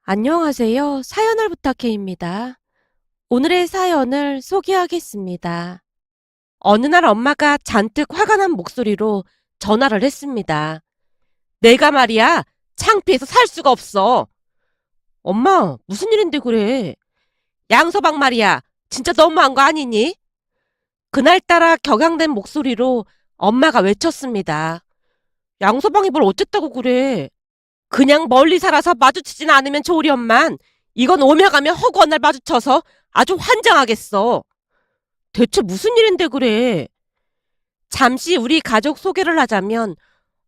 안녕하세요. 사연을 부탁해입니다. 오늘의 사연을 소개하겠습니다. 어느 날 엄마가 잔뜩 화가 난 목소리로 전화를 했습니다. 내가 말이야, 창피해서 살 수가 없어. 엄마, 무슨 일인데 그래? 양서방 말이야, 진짜 너무한 거 아니니? 그날따라 격양된 목소리로 엄마가 외쳤습니다. 양서방이 뭘 어쨌다고 그래? 그냥 멀리 살아서 마주치진 않으면 좋으련만 이건 오며 가며 허구한 날 마주쳐서 아주 환장하겠어. 대체 무슨 일인데 그래? 잠시 우리 가족 소개를 하자면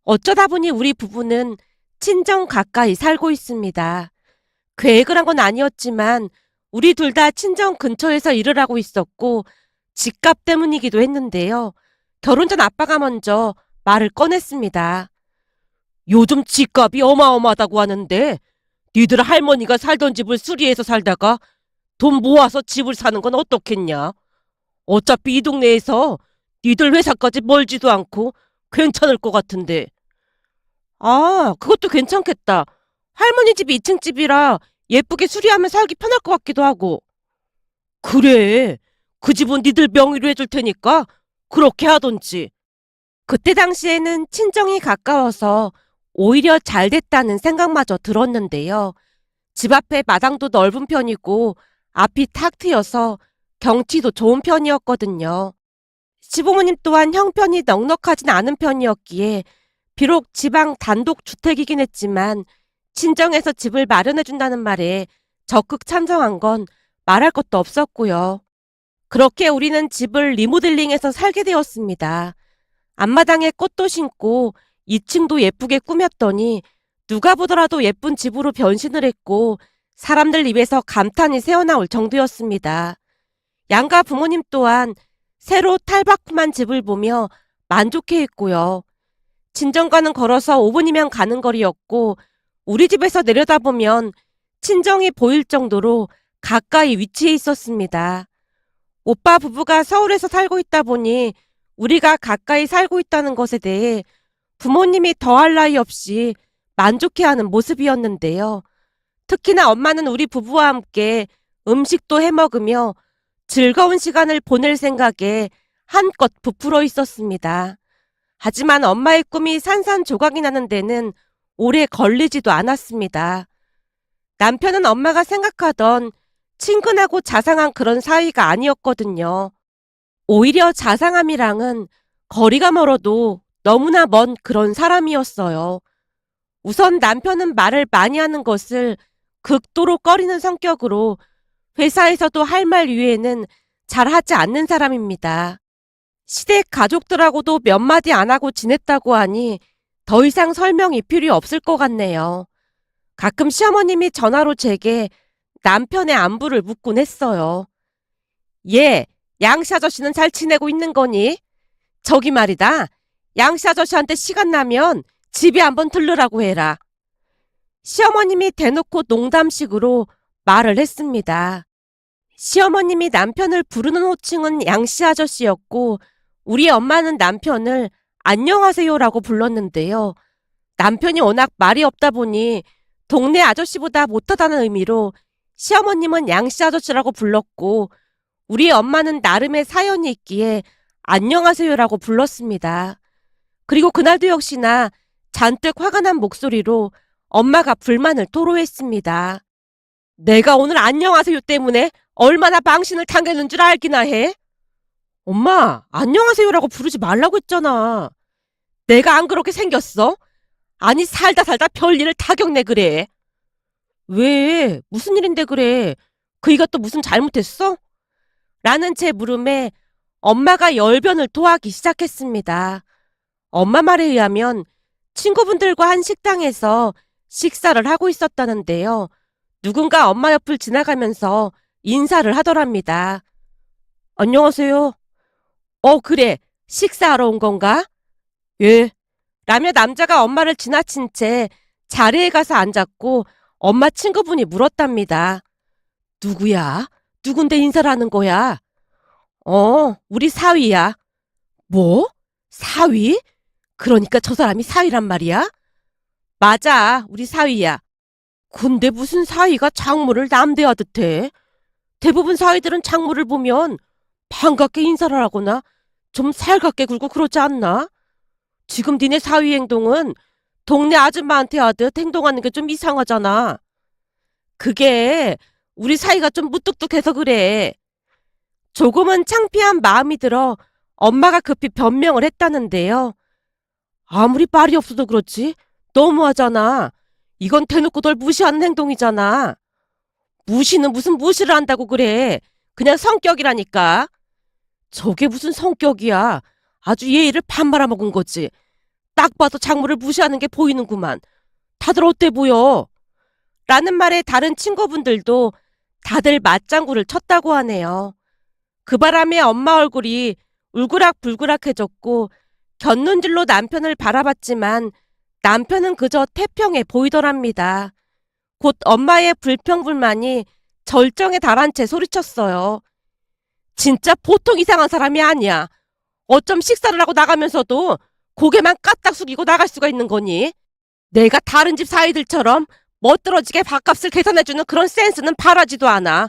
어쩌다 보니 우리 부부는 친정 가까이 살고 있습니다. 계획을 한 건 아니었지만 우리 둘 다 친정 근처에서 일을 하고 있었고 집값 때문이기도 했는데요. 결혼 전 아빠가 먼저 말을 꺼냈습니다. 요즘 집값이 어마어마하다고 하는데 니들 할머니가 살던 집을 수리해서 살다가 돈 모아서 집을 사는 건 어떻겠냐? 어차피 이 동네에서 니들 회사까지 멀지도 않고 괜찮을 것 같은데. 아, 그것도 괜찮겠다. 할머니 집이 2층 집이라 예쁘게 수리하면 살기 편할 것 같기도 하고. 그래. 그 집은 니들 명의로 해줄 테니까 그렇게 하던지. 그때 당시에는 친정이 가까워서 오히려 잘 됐다는 생각마저 들었는데요. 집 앞에 마당도 넓은 편이고 앞이 탁 트여서 경치도 좋은 편이었거든요. 시부모님 또한 형편이 넉넉하진 않은 편이었기에 비록 지방 단독 주택이긴 했지만 친정에서 집을 마련해준다는 말에 적극 찬성한 건 말할 것도 없었고요. 그렇게 우리는 집을 리모델링해서 살게 되었습니다. 앞마당에 꽃도 심고 2층도 예쁘게 꾸몄더니 누가 보더라도 예쁜 집으로 변신을 했고 사람들 입에서 감탄이 새어나올 정도였습니다. 양가 부모님 또한 새로 탈바꿈한 집을 보며 만족해했고요. 친정과는 걸어서 5분이면 가는 거리였고 우리 집에서 내려다보면 친정이 보일 정도로 가까이 위치해 있었습니다. 오빠 부부가 서울에서 살고 있다 보니 우리가 가까이 살고 있다는 것에 대해 부모님이 더할 나위 없이 만족해하는 모습이었는데요. 특히나 엄마는 우리 부부와 함께 음식도 해먹으며 즐거운 시간을 보낼 생각에 한껏 부풀어 있었습니다. 하지만 엄마의 꿈이 산산조각이 나는 데는 오래 걸리지도 않았습니다. 남편은 엄마가 생각하던 친근하고 자상한 그런 사이가 아니었거든요. 오히려 자상함이랑은 거리가 멀어도 너무나 먼 그런 사람이었어요. 우선 남편은 말을 많이 하는 것을 극도로 꺼리는 성격으로 회사에서도 할 말 위에는 잘하지 않는 사람입니다. 시댁 가족들하고도 몇 마디 안 하고 지냈다고 하니 더 이상 설명이 필요 없을 것 같네요. 가끔 시어머님이 전화로 제게 남편의 안부를 묻곤 했어요. 예, 양씨 아저씨는 잘 지내고 있는 거니? 저기 말이다. 양씨 아저씨한테 시간 나면 집에 한번 들르라고 해라. 시어머님이 대놓고 농담식으로 말을 했습니다. 시어머님이 남편을 부르는 호칭은 양씨 아저씨였고 우리 엄마는 남편을 안녕하세요라고 불렀는데요. 남편이 워낙 말이 없다 보니 동네 아저씨보다 못하다는 의미로 시어머님은 양씨 아저씨라고 불렀고 우리 엄마는 나름의 사연이 있기에 안녕하세요라고 불렀습니다. 그리고 그날도 역시나 잔뜩 화가 난 목소리로 엄마가 불만을 토로했습니다. 내가 오늘 안녕하세요 때문에 얼마나 망신을 당했는 줄 알기나 해? 엄마, 안녕하세요라고 부르지 말라고 했잖아. 내가 안 그렇게 생겼어? 아니 살다 살다 별일을 다 겪네 그래. 왜? 무슨 일인데 그래? 그이가 또 무슨 잘못했어? 라는 제 물음에 엄마가 열변을 토하기 시작했습니다. 엄마 말에 의하면 친구분들과 한 식당에서 식사를 하고 있었다는데요. 누군가 엄마 옆을 지나가면서 인사를 하더랍니다. 안녕하세요. 그래. 식사하러 온 건가? 예. 라며 남자가 엄마를 지나친 채 자리에 가서 앉았고 엄마 친구분이 물었답니다. 누구야? 누군데 인사를 하는 거야? 우리 사위야. 뭐? 사위? 그러니까 저 사람이 사위란 말이야? 맞아, 우리 사위야. 근데 무슨 사위가 장모를 남대하듯 해? 대부분 사위들은 장모를 보면 반갑게 인사를 하거나 좀 살갑게 굴고 그러지 않나? 지금 니네 사위 행동은 동네 아줌마한테 하듯 행동하는 게 좀 이상하잖아. 그게 우리 사이가 좀 무뚝뚝해서 그래. 조금은 창피한 마음이 들어 엄마가 급히 변명을 했다는데요. 아무리 말이 없어도 그렇지. 너무하잖아. 이건 대놓고 널 무시하는 행동이잖아. 무시는 무슨 무시를 한다고 그래. 그냥 성격이라니까. 저게 무슨 성격이야. 아주 예의를 반 말아먹은 거지. 딱 봐도 장모를 무시하는 게 보이는구만. 다들 어때 보여? 라는 말에 다른 친구분들도 다들 맞장구를 쳤다고 하네요. 그 바람에 엄마 얼굴이 울그락불그락해졌고 곁눈질로 남편을 바라봤지만 남편은 그저 태평해 보이더랍니다. 곧 엄마의 불평불만이 절정에 달한 채 소리쳤어요. 진짜 보통 이상한 사람이 아니야. 어쩜 식사를 하고 나가면서도 고개만 까딱 숙이고 나갈 수가 있는 거니? 내가 다른 집 사이들처럼 멋들어지게 밥값을 계산해주는 그런 센스는 바라지도 않아.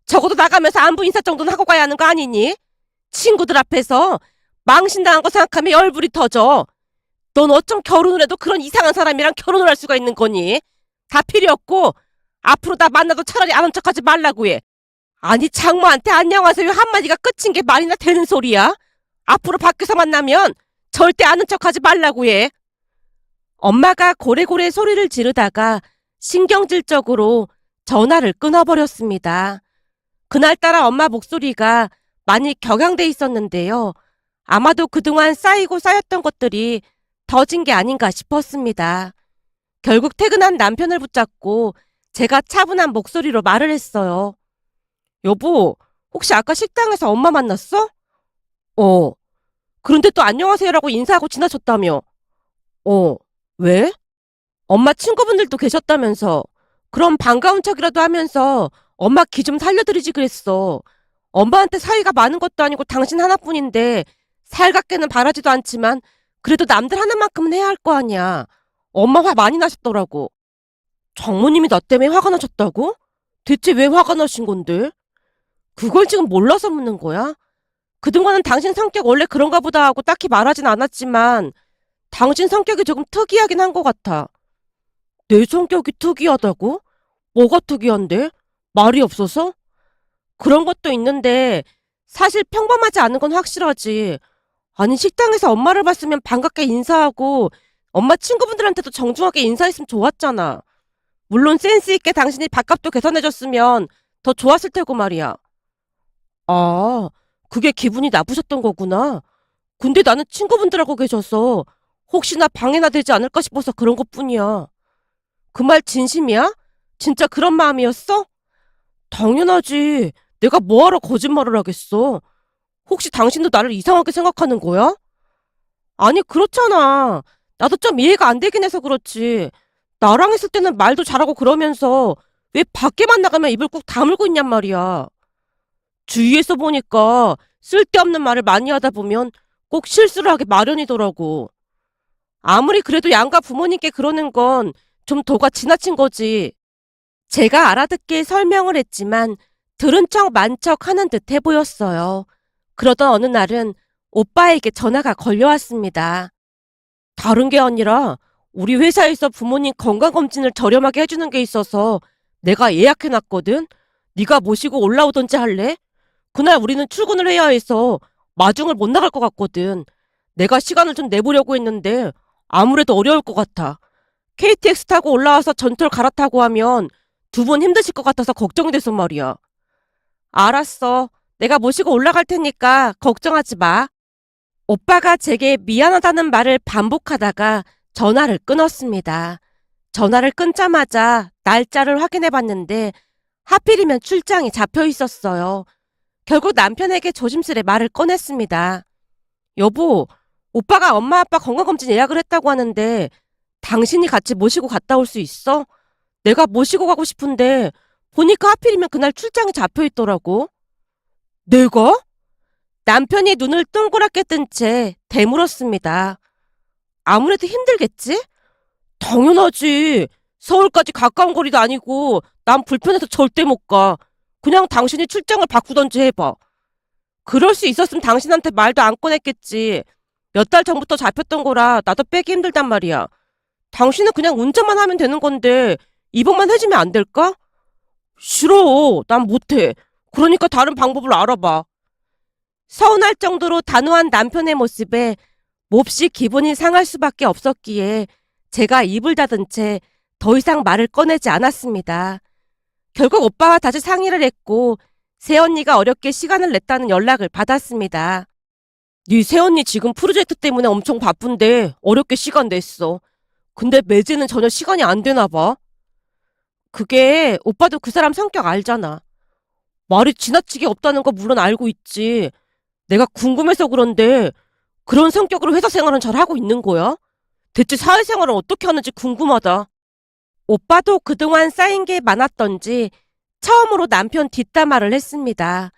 적어도 나가면서 안부 인사 정도는 하고 가야 하는 거 아니니? 친구들 앞에서 망신당한 거 생각하면 열불이 터져. 넌 어쩜 결혼을 해도 그런 이상한 사람이랑 결혼을 할 수가 있는 거니? 다 필요 없고 앞으로 나 만나도 차라리 아는 척하지 말라고 해. 아니 장모한테 안녕하세요 한마디가 끝인 게 말이나 되는 소리야? 앞으로 밖에서 만나면 절대 아는 척하지 말라고 해. 엄마가 고래고래 소리를 지르다가 신경질적으로 전화를 끊어버렸습니다. 그날따라 엄마 목소리가 많이 격양돼 있었는데요. 아마도 그동안 쌓이고 쌓였던 것들이 터진 게 아닌가 싶었습니다. 결국 퇴근한 남편을 붙잡고 제가 차분한 목소리로 말을 했어요. 여보, 혹시 아까 식당에서 엄마 만났어? 어. 그런데 또 안녕하세요라고 인사하고 지나쳤다며. 왜? 엄마 친구분들도 계셨다면서. 그럼 반가운 척이라도 하면서 엄마 기 좀 살려드리지 그랬어. 엄마한테 사이가 많은 것도 아니고 당신 하나뿐인데 살갑게는 바라지도 않지만 그래도 남들 하나만큼은 해야 할 거 아니야. 엄마 화 많이 나셨더라고. 장모님이 나 때문에 화가 나셨다고? 대체 왜 화가 나신 건데? 그걸 지금 몰라서 묻는 거야? 그동안은 당신 성격 원래 그런가 보다 하고 딱히 말하진 않았지만 당신 성격이 조금 특이하긴 한 것 같아. 내 성격이 특이하다고? 뭐가 특이한데? 말이 없어서? 그런 것도 있는데 사실 평범하지 않은 건 확실하지. 아니 식당에서 엄마를 봤으면 반갑게 인사하고 엄마 친구분들한테도 정중하게 인사했으면 좋았잖아. 물론 센스 있게 당신이 밥값도 계산해줬으면 더 좋았을 테고 말이야. 아, 그게 기분이 나쁘셨던 거구나. 근데 나는 친구분들하고 계셔서 혹시나 방해나 되지 않을까 싶어서 그런 것뿐이야. 그 말 진심이야? 진짜 그런 마음이었어? 당연하지. 내가 뭐하러 거짓말을 하겠어. 혹시 당신도 나를 이상하게 생각하는 거야? 아니, 그렇잖아. 나도 좀 이해가 안 되긴 해서 그렇지. 나랑 있을 때는 말도 잘하고 그러면서 왜 밖에만 나가면 입을 꾹 다물고 있냔 말이야. 주위에서 보니까 쓸데없는 말을 많이 하다 보면 꼭 실수를 하게 마련이더라고. 아무리 그래도 양가 부모님께 그러는 건 좀 도가 지나친 거지. 제가 알아듣게 설명을 했지만 들은 척 만 척 하는 듯 해 보였어요. 그러던 어느 날은 오빠에게 전화가 걸려왔습니다. 다른 게 아니라 우리 회사에서 부모님 건강검진을 저렴하게 해주는 게 있어서 내가 예약해놨거든. 네가 모시고 올라오던지 할래? 그날 우리는 출근을 해야 해서 마중을 못 나갈 것 같거든. 내가 시간을 좀 내보려고 했는데 아무래도 어려울 것 같아. KTX 타고 올라와서 전철 갈아타고 하면 두 분 힘드실 것 같아서 걱정이 돼서 말이야. 알았어. 내가 모시고 올라갈 테니까 걱정하지 마. 오빠가 제게 미안하다는 말을 반복하다가 전화를 끊었습니다. 전화를 끊자마자 날짜를 확인해 봤는데 하필이면 출장이 잡혀 있었어요. 결국 남편에게 조심스레 말을 꺼냈습니다. 여보, 오빠가 엄마 아빠 건강검진 예약을 했다고 하는데 당신이 같이 모시고 갔다 올 수 있어? 내가 모시고 가고 싶은데 보니까 하필이면 그날 출장이 잡혀 있더라고. 내가? 남편이 눈을 동그랗게 뜬 채 되물었습니다. 아무래도 힘들겠지? 당연하지. 서울까지 가까운 거리도 아니고 난 불편해서 절대 못 가. 그냥 당신이 출장을 바꾸던지 해봐. 그럴 수 있었으면 당신한테 말도 안 꺼냈겠지. 몇 달 전부터 잡혔던 거라 나도 빼기 힘들단 말이야. 당신은 그냥 운전만 하면 되는 건데 이번만 해주면 안 될까? 싫어. 난 못해. 그러니까 다른 방법을 알아봐. 서운할 정도로 단호한 남편의 모습에 몹시 기분이 상할 수밖에 없었기에 제가 입을 닫은 채 더 이상 말을 꺼내지 않았습니다. 결국 오빠와 다시 상의를 했고 새언니가 어렵게 시간을 냈다는 연락을 받았습니다. 네 새언니 지금 프로젝트 때문에 엄청 바쁜데 어렵게 시간 냈어. 근데 매제는 전혀 시간이 안 되나 봐. 그게 오빠도 그 사람 성격 알잖아. 말이 지나치게 없다는 거 물론 알고 있지. 내가 궁금해서 그런데 그런 성격으로 회사 생활은 잘 하고 있는 거야? 대체 사회생활은 어떻게 하는지 궁금하다. 오빠도 그동안 쌓인 게 많았던지 처음으로 남편 뒷담화를 했습니다.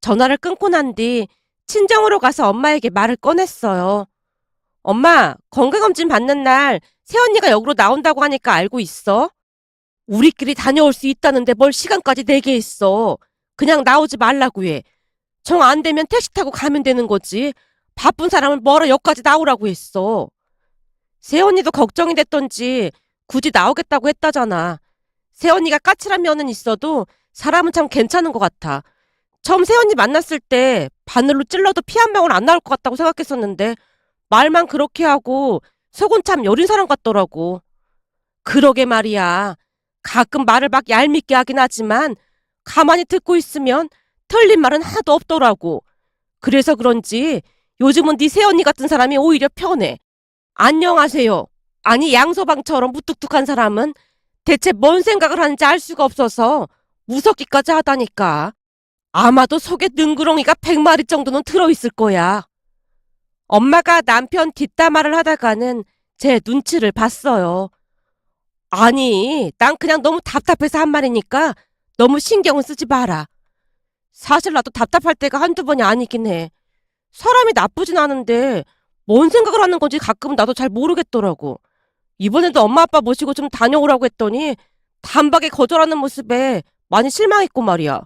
전화를 끊고 난 뒤 친정으로 가서 엄마에게 말을 꺼냈어요. 엄마, 건강검진 받는 날 새언니가 여기로 나온다고 하니까 알고 있어? 우리끼리 다녀올 수 있다는데 뭘 시간까지 내게 했어. 그냥 나오지 말라고 해. 정 안 되면 택시 타고 가면 되는 거지. 바쁜 사람을 뭐하러 여기까지 나오라고 했어. 새언니도 걱정이 됐던지 굳이 나오겠다고 했다잖아. 새언니가 까칠한 면은 있어도 사람은 참 괜찮은 것 같아. 처음 새언니 만났을 때 바늘로 찔러도 피 한 방울 안 나올 것 같다고 생각했었는데 말만 그렇게 하고 속은 참 여린 사람 같더라고. 그러게 말이야. 가끔 말을 막 얄밉게 하긴 하지만 가만히 듣고 있으면 틀린 말은 하나도 없더라고. 그래서 그런지 요즘은 네 새언니 같은 사람이 오히려 편해. 안녕하세요. 아니 양서방처럼 무뚝뚝한 사람은 대체 뭔 생각을 하는지 알 수가 없어서 무섭기까지 하다니까. 아마도 속에 능구렁이가 100마리 정도는 들어있을 거야. 엄마가 남편 뒷담화를 하다가는 제 눈치를 봤어요. 아니, 난 그냥 너무 답답해서 한 말이니까 너무 신경을 쓰지 마라. 사실 나도 답답할 때가 한두 번이 아니긴 해. 사람이 나쁘진 않은데 뭔 생각을 하는 건지 가끔 나도 잘 모르겠더라고. 이번에도 엄마 아빠 모시고 좀 다녀오라고 했더니 단박에 거절하는 모습에 많이 실망했고 말이야.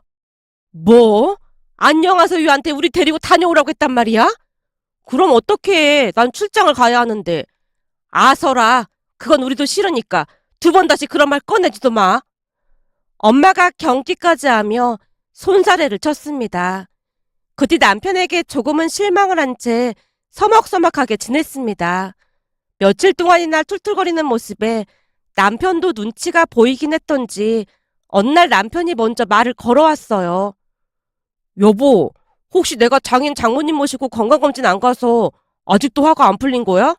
뭐? 안녕하세요한테 우리 데리고 다녀오라고 했단 말이야? 그럼 어떡해. 난 출장을 가야 하는데. 아서라. 그건 우리도 싫으니까 두 번 다시 그런 말 꺼내지도 마. 엄마가 경기까지 하며 손사래를 쳤습니다. 그 뒤 남편에게 조금은 실망을 한 채 서먹서먹하게 지냈습니다. 며칠 동안이나 툴툴거리는 모습에 남편도 눈치가 보이긴 했던지 어느 날 남편이 먼저 말을 걸어왔어요. 여보, 혹시 내가 장인 장모님 모시고 건강검진 안 가서 아직도 화가 안 풀린 거야?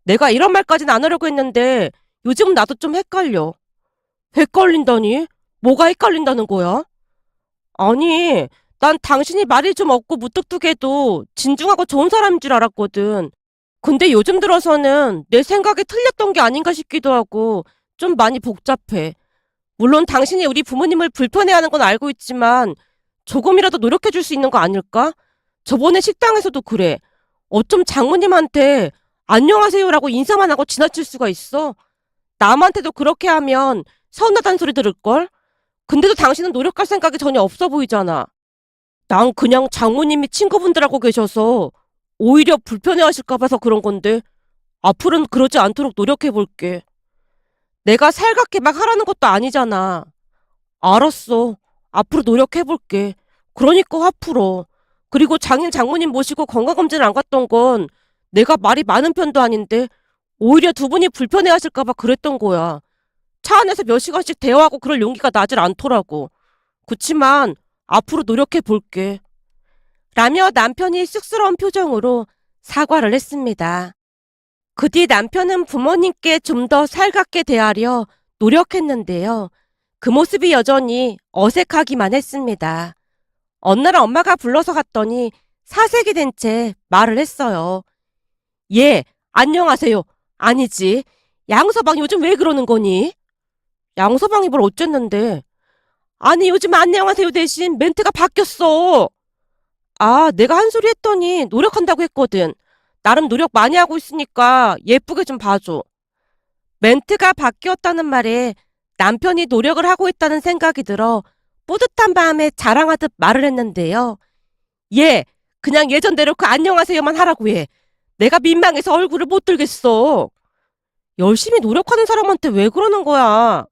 내가 이런 말까지는 안 하려고 했는데 요즘은 나도 좀 헷갈려. 헷갈린다니? 뭐가 헷갈린다는 거야? 아니, 난 당신이 말이 좀 없고 무뚝뚝해도 진중하고 좋은 사람인 줄 알았거든. 근데 요즘 들어서는 내 생각이 틀렸던 게 아닌가 싶기도 하고 좀 많이 복잡해. 물론 당신이 우리 부모님을 불편해하는 건 알고 있지만 조금이라도 노력해 줄 수 있는 거 아닐까? 저번에 식당에서도 그래. 어쩜 장모님한테 안녕하세요라고 인사만 하고 지나칠 수가 있어? 남한테도 그렇게 하면 서운하다는 소리 들을걸? 근데도 당신은 노력할 생각이 전혀 없어 보이잖아. 난 그냥 장모님이 친구분들하고 계셔서 오히려 불편해하실까 봐서 그런 건데 앞으로는 그러지 않도록 노력해 볼게. 내가 살갑게 막 하라는 것도 아니잖아. 알았어. 앞으로 노력해 볼게. 그러니까 화 풀어. 그리고 장인 장모님 모시고 건강검진을 안 갔던 건 내가 말이 많은 편도 아닌데 오히려 두 분이 불편해하실까 봐 그랬던 거야. 차 안에서 몇 시간씩 대화하고 그럴 용기가 나질 않더라고. 그치만 앞으로 노력해 볼게. 라며 남편이 쑥스러운 표정으로 사과를 했습니다. 그 뒤 남편은 부모님께 좀 더 살갑게 대하려 노력했는데요. 그 모습이 여전히 어색하기만 했습니다. 어느 날 엄마가 불러서 갔더니 사색이 된 채 말을 했어요. 예, 안녕하세요. 아니지. 양서방 요즘 왜 그러는 거니? 양서방이 뭘 어쨌는데. 아니 요즘 안녕하세요 대신 멘트가 바뀌었어. 아, 내가 한 소리 했더니 노력한다고 했거든. 나름 노력 많이 하고 있으니까 예쁘게 좀 봐줘. 멘트가 바뀌었다는 말에 남편이 노력을 하고 있다는 생각이 들어 뿌듯한 마음에 자랑하듯 말을 했는데요. 얘, 그냥 예전대로 그 안녕하세요만 하라고 해. 내가 민망해서 얼굴을 못 들겠어. 열심히 노력하는 사람한테 왜 그러는 거야?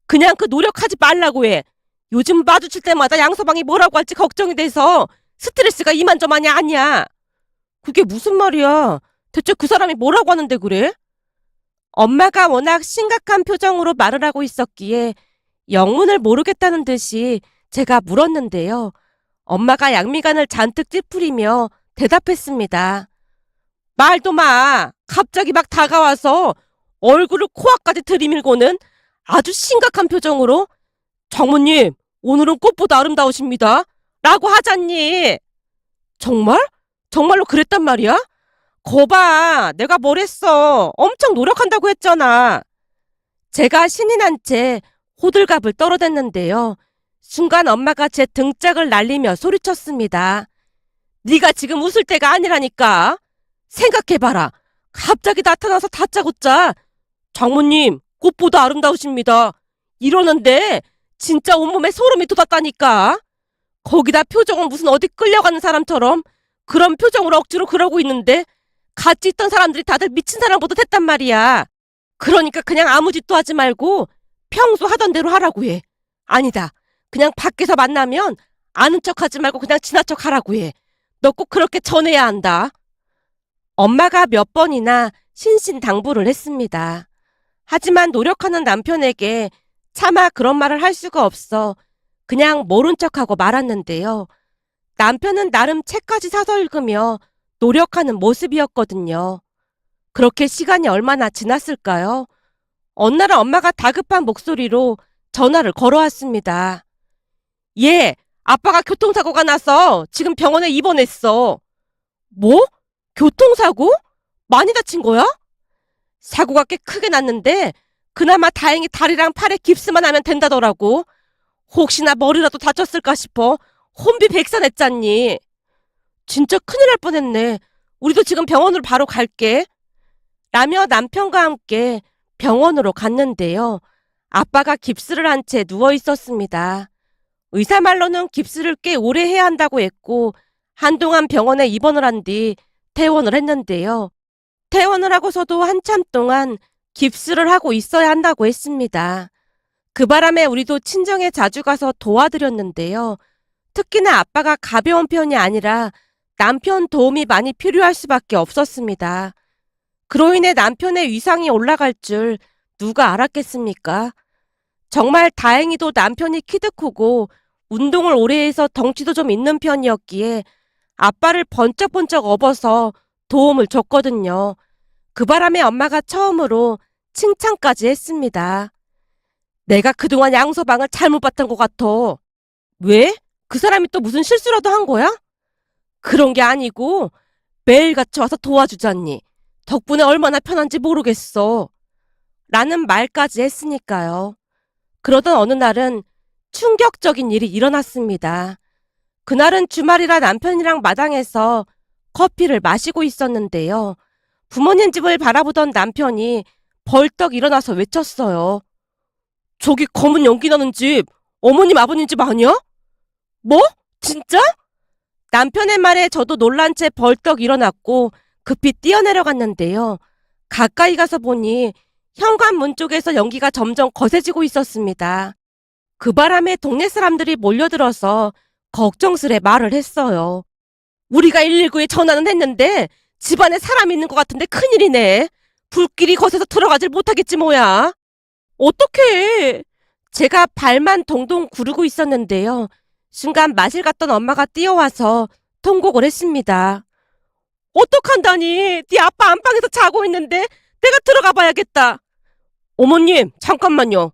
그냥 그 노력하지 말라고 해. 요즘 마주칠 때마다 양서방이 뭐라고 할지 걱정이 돼서 스트레스가 이만저만이 아니야. 그게 무슨 말이야? 대체 그 사람이 뭐라고 하는데 그래? 엄마가 워낙 심각한 표정으로 말을 하고 있었기에 영문을 모르겠다는 듯이 제가 물었는데요. 엄마가 양미간을 잔뜩 찌푸리며 대답했습니다. 말도 마. 갑자기 막 다가와서 얼굴을 코앞까지 들이밀고는 아주 심각한 표정으로 장모님, 오늘은 꽃보다 아름다우십니다. 라고 하잖니. 정말? 정말로 그랬단 말이야? 거봐, 내가 뭘 했어. 엄청 노력한다고 했잖아. 제가 신이 난 채 호들갑을 떨어댔는데요. 순간 엄마가 제 등짝을 날리며 소리쳤습니다. 네가 지금 웃을 때가 아니라니까. 생각해봐라. 갑자기 나타나서 다짜고짜 장모님, 꽃보다 아름다우십니다. 이러는데 진짜 온몸에 소름이 돋았다니까. 거기다 표정은 무슨 어디 끌려가는 사람처럼 그런 표정으로 억지로 그러고 있는데 같이 있던 사람들이 다들 미친 사람 보듯 했단 말이야. 그러니까 그냥 아무 짓도 하지 말고 평소 하던 대로 하라고 해. 아니다. 그냥 밖에서 만나면 아는 척 하지 말고 그냥 지나쳐 가라고 해. 너 꼭 그렇게 전해야 한다. 엄마가 몇 번이나 신신당부를 했습니다. 하지만 노력하는 남편에게 차마 그런 말을 할 수가 없어 그냥 모른 척하고 말았는데요. 남편은 나름 책까지 사서 읽으며 노력하는 모습이었거든요. 그렇게 시간이 얼마나 지났을까요? 어느 날 엄마가 다급한 목소리로 전화를 걸어왔습니다. 얘, 아빠가 교통사고가 나서 지금 병원에 입원했어. 뭐? 교통사고? 많이 다친 거야? 사고가 꽤 크게 났는데 그나마 다행히 다리랑 팔에 깁스만 하면 된다더라고. 혹시나 머리라도 다쳤을까 싶어 혼비백산했잖니. 진짜 큰일 날 뻔했네. 우리도 지금 병원으로 바로 갈게. 라며 남편과 함께 병원으로 갔는데요. 아빠가 깁스를 한 채 누워 있었습니다. 의사 말로는 깁스를 꽤 오래 해야 한다고 했고 한동안 병원에 입원을 한 뒤 퇴원을 했는데요. 퇴원을 하고서도 한참 동안 깁스를 하고 있어야 한다고 했습니다. 그 바람에 우리도 친정에 자주 가서 도와드렸는데요. 특히나 아빠가 가벼운 편이 아니라 남편 도움이 많이 필요할 수밖에 없었습니다. 그로 인해 남편의 위상이 올라갈 줄 누가 알았겠습니까? 정말 다행히도 남편이 키도 크고 운동을 오래 해서 덩치도 좀 있는 편이었기에 아빠를 번쩍번쩍 업어서 도움을 줬거든요. 그 바람에 엄마가 처음으로 칭찬까지 했습니다. 내가 그동안 양서방을 잘못 봤던 것 같아. 왜? 그 사람이 또 무슨 실수라도 한 거야? 그런 게 아니고 매일같이 와서 도와주잖니. 덕분에 얼마나 편한지 모르겠어. 라는 말까지 했으니까요. 그러던 어느 날은 충격적인 일이 일어났습니다. 그날은 주말이라 남편이랑 마당에서 커피를 마시고 있었는데요. 부모님 집을 바라보던 남편이 벌떡 일어나서 외쳤어요. 저기 검은 연기 나는 집, 어머님 아버님 집 아니야? 뭐? 진짜? 남편의 말에 저도 놀란 채 벌떡 일어났고 급히 뛰어내려갔는데요. 가까이 가서 보니 현관문 쪽에서 연기가 점점 거세지고 있었습니다. 그 바람에 동네 사람들이 몰려들어서 걱정스레 말을 했어요. 우리가 119에 전화는 했는데 집안에 사람이 있는 것 같은데 큰일이네. 불길이 거세서 들어가질 못하겠지 뭐야. 어떡해. 제가 발만 동동 구르고 있었는데요. 순간 마실 갔던 엄마가 뛰어와서 통곡을 했습니다. 어떡한다니. 네 아빠 안방에서 자고 있는데 내가 들어가 봐야겠다. 어머님, 잠깐만요.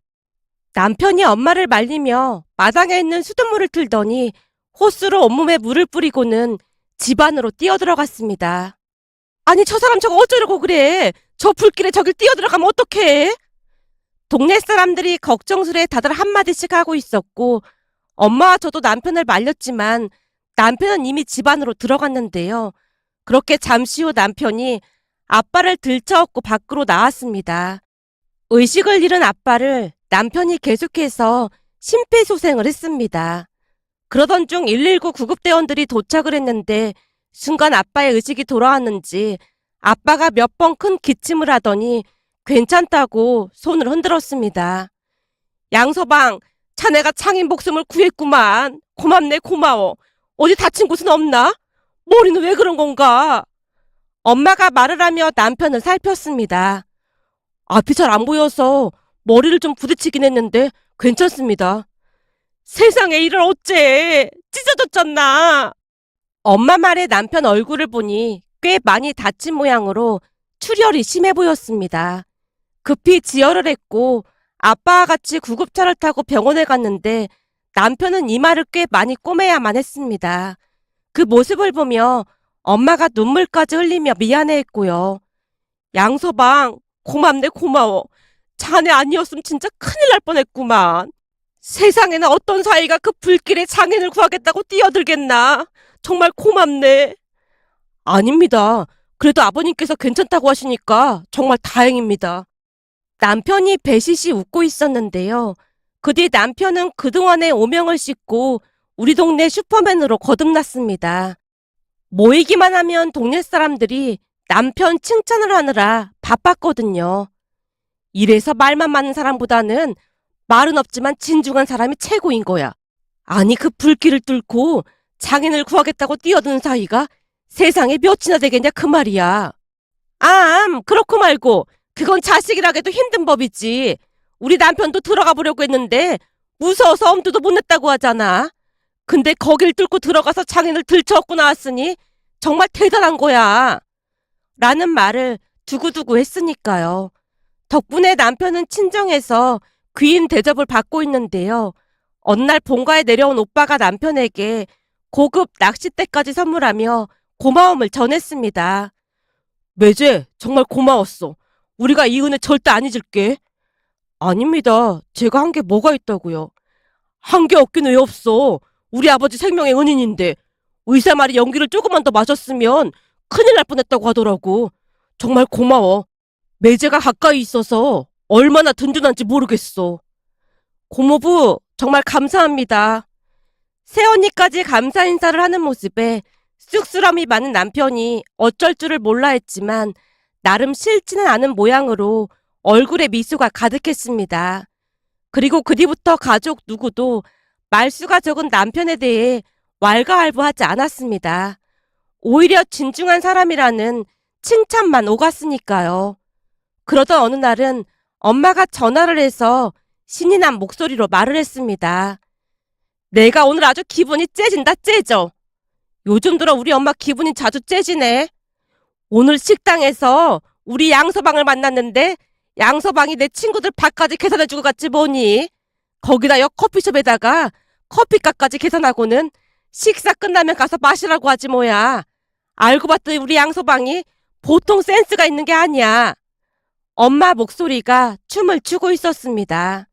남편이 엄마를 말리며 마당에 있는 수돗물을 틀더니 호스로 온몸에 물을 뿌리고는 집 안으로 뛰어들어갔습니다. 아니 저 사람 저거 어쩌려고 그래. 저 불길에 저길 뛰어들어가면 어떡해. 동네 사람들이 걱정스레 다들 한마디씩 하고 있었고 엄마와 저도 남편을 말렸지만 남편은 이미 집 안으로 들어갔는데요. 그렇게 잠시 후 남편이 아빠를 들쳐업고 밖으로 나왔습니다. 의식을 잃은 아빠를 남편이 계속해서 심폐소생을 했습니다. 그러던 중 119 구급대원들이 도착을 했는데 순간 아빠의 의식이 돌아왔는지 아빠가 몇 번 큰 기침을 하더니 괜찮다고 손을 흔들었습니다. 양서방, 자네가 창인 목숨을 구했구만. 고맙네, 고마워. 어디 다친 곳은 없나? 머리는 왜 그런 건가? 엄마가 말을 하며 남편을 살폈습니다. 앞이 잘 안 보여서 머리를 좀 부딪히긴 했는데 괜찮습니다. 세상에 이를 어째 찢어졌잖아. 엄마 말에 남편 얼굴을 보니 꽤 많이 다친 모양으로 출혈이 심해 보였습니다. 급히 지혈을 했고 아빠와 같이 구급차를 타고 병원에 갔는데 남편은 이마를 꽤 많이 꼬매야만 했습니다. 그 모습을 보며 엄마가 눈물까지 흘리며 미안해했고요. 양서방, 고맙네, 고마워. 자네 아니었으면 진짜 큰일 날 뻔했구만. 세상에는 어떤 사이가 그 불길에 장인을 구하겠다고 뛰어들겠나. 정말 고맙네. 아닙니다. 그래도 아버님께서 괜찮다고 하시니까 정말 다행입니다. 남편이 배시시 웃고 있었는데요. 그 뒤 남편은 그동안의 오명을 씻고 우리 동네 슈퍼맨으로 거듭났습니다. 모이기만 하면 동네 사람들이 남편 칭찬을 하느라 바빴거든요. 이래서 말만 많은 사람보다는 말은 없지만 진중한 사람이 최고인 거야. 아니 그 불길을 뚫고 장인을 구하겠다고 뛰어드는 사이가 세상에 몇이나 되겠냐 그 말이야. 그렇고 말고 그건 자식이라기도 힘든 법이지. 우리 남편도 들어가 보려고 했는데 무서워서 엄두도 못 냈다고 하잖아. 근데 거길 뚫고 들어가서 장인을 들쳐업고 나왔으니 정말 대단한 거야. 라는 말을 두고두고 했으니까요. 덕분에 남편은 친정에서 귀인 대접을 받고 있는데요. 어느 날 본가에 내려온 오빠가 남편에게 고급 낚싯대까지 선물하며 고마움을 전했습니다. 매제, 정말 고마웠어. 우리가 이 은혜 절대 안 잊을게. 아닙니다. 제가 한 게 뭐가 있다고요. 한 게 없긴 왜 없어. 우리 아버지 생명의 은인인데 의사 말이 연기를 조금만 더 마셨으면 큰일 날 뻔했다고 하더라고. 정말 고마워. 매제가 가까이 있어서 얼마나 든든한지 모르겠어. 고모부, 정말 감사합니다. 새언니까지 감사 인사를 하는 모습에 쑥스러움이 많은 남편이 어쩔 줄을 몰라 했지만 나름 싫지는 않은 모양으로 얼굴에 미소가 가득했습니다. 그리고 그 뒤부터 가족 누구도 말수가 적은 남편에 대해 왈가왈부하지 않았습니다. 오히려 진중한 사람이라는 칭찬만 오갔으니까요. 그러던 어느 날은 엄마가 전화를 해서 신이 난 목소리로 말을 했습니다. 내가 오늘 아주 기분이 째진다 째져. 요즘 들어 우리 엄마 기분이 자주 째지네. 오늘 식당에서 우리 양서방을 만났는데 양서방이 내 친구들 밥까지 계산해주고 갔지 뭐니. 거기다 역 커피숍에다가 커피값까지 계산하고는 식사 끝나면 가서 마시라고 하지 뭐야. 알고 봤더니 우리 양서방이 보통 센스가 있는 게 아니야. 엄마 목소리가 춤을 추고 있었습니다.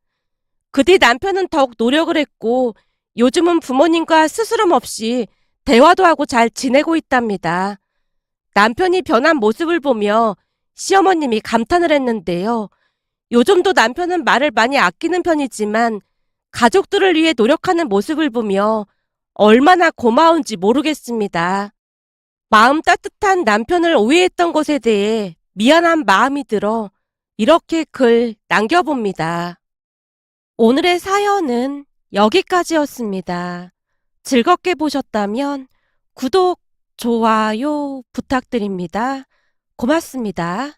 그 뒤 남편은 더욱 노력을 했고 요즘은 부모님과 스스럼 없이 대화도 하고 잘 지내고 있답니다. 남편이 변한 모습을 보며 시어머님이 감탄을 했는데요. 요즘도 남편은 말을 많이 아끼는 편이지만 가족들을 위해 노력하는 모습을 보며 얼마나 고마운지 모르겠습니다. 마음 따뜻한 남편을 오해했던 것에 대해 미안한 마음이 들어 이렇게 글 남겨봅니다. 오늘의 사연은 여기까지였습니다. 즐겁게 보셨다면 구독, 좋아요 부탁드립니다. 고맙습니다.